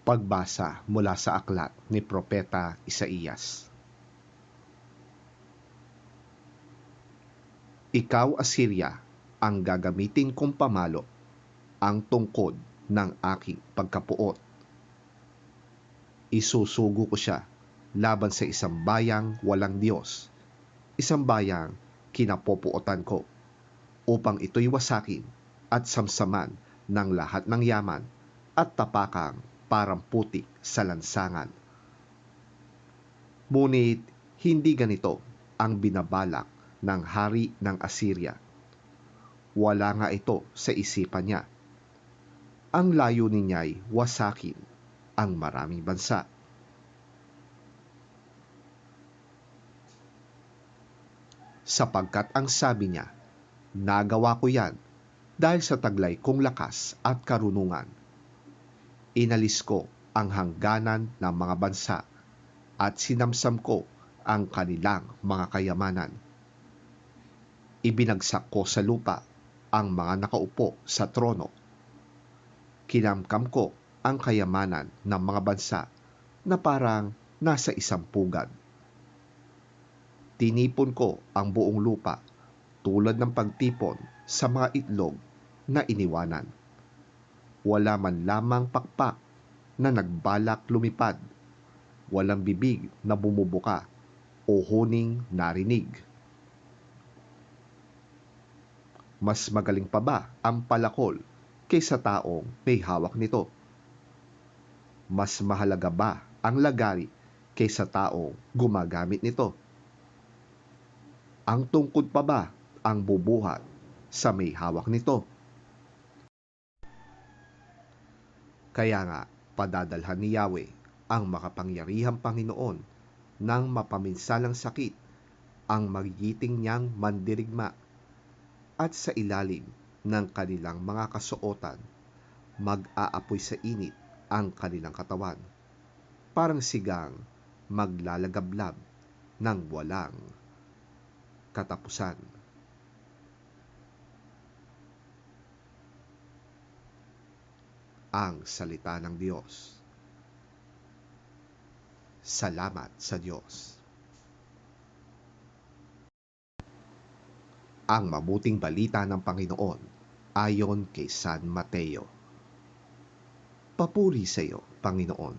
Pagbasa mula sa aklat ni Propeta Isaías. Ikaw, Assyria, ang gagamitin kong pamalo, ang tungkod ng aking pagkapuot. Isusugo ko siya laban sa isang bayang walang Diyos, isang bayang kinapopuotan ko, upang ito'y wasakin at samsaman ng lahat ng yaman at tapakang parang putik sa lansangan. Ngunit hindi ganito ang binabalak ng hari ng Assyria. Wala nga ito sa isipan niya. Ang layunin niya'y wasakin ang maraming bansa. Sapagkat ang sabi niya, nagawa ko yan dahil sa taglay kong lakas at karunungan. Inalis ko ang hangganan ng mga bansa at sinamsam ko ang kanilang mga kayamanan. Ibinagsak ko sa lupa ang mga nakaupo sa trono. Kinamkam ko ang kayamanan ng mga bansa na parang nasa isang pugad. Tinipon ko ang buong lupa tulad ng pagtipon sa mga itlog na iniwanan. Wala man lamang pakpak na nagbalak lumipad, walang bibig na bumubuka o huning narinig. Mas magaling pa ba ang palakol kaysa taong may hawak nito? Mas mahalaga ba ang lagari kaysa taong gumagamit nito? Ang tungkod pa ba ang bubuhat sa may hawak nito? Kaya nga, padadalhan ni Yahweh ang makapangyarihang Panginoon ng mapaminsalang sakit ang magigiting niyang mandirigma, at sa ilalim ng kanilang mga kasuotan, mag-aapoy sa init ang kanilang katawan, parang sigang maglalagablab ng walang katapusan. Ang salita ng Diyos. Salamat sa Diyos. Ang mabuting balita ng Panginoon ayon kay San Mateo. Papuri sa iyo, Panginoon.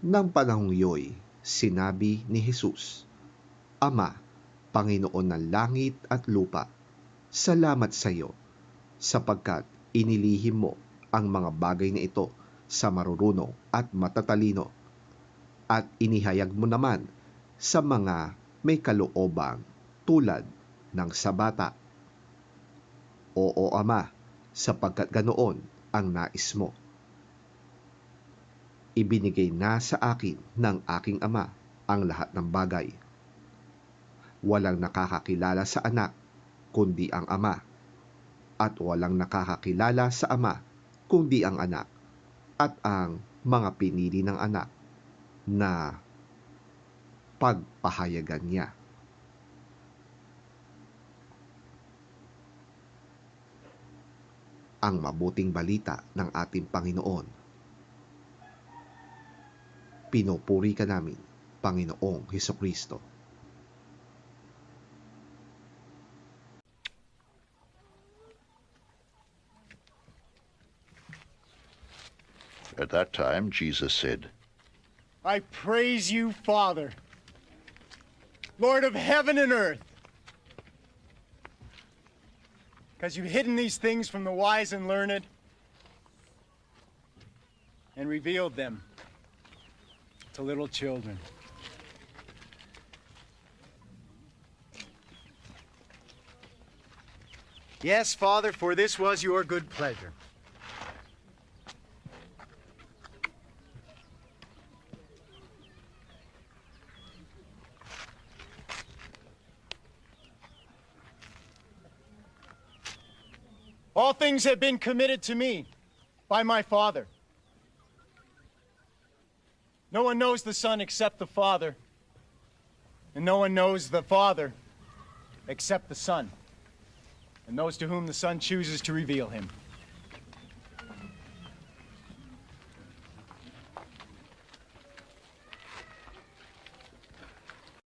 Nang panahong iyo'y sinabi ni Jesus, Ama, Panginoon ng langit at lupa, salamat sa iyo sapagkat inilihim mo ang mga bagay na ito sa marurunong at matatalino at inihayag mo naman sa mga may kaloobang tulad ng sa bata. Oo, Ama, sapagkat ganoon ang nais mo. Ibinigay na sa akin ng aking Ama ang lahat ng bagay. Walang nakakakilala sa anak kundi ang Ama, at walang nakakakilala sa Ama kundi ang anak at ang mga pinili ng anak na pagpahayagan niya. Ang mabuting balita ng ating Panginoon. Pinupuri ka namin, Panginoong Hesukristo. At that time, Jesus said, I praise you, Father, Lord of heaven and earth, because you've hidden these things from the wise and learned and revealed them to little children. Yes, Father, for this was your good pleasure. All things have been committed to me by my Father. No one knows the Son except the Father, and no one knows the Father except the Son, and those to whom the Son chooses to reveal him.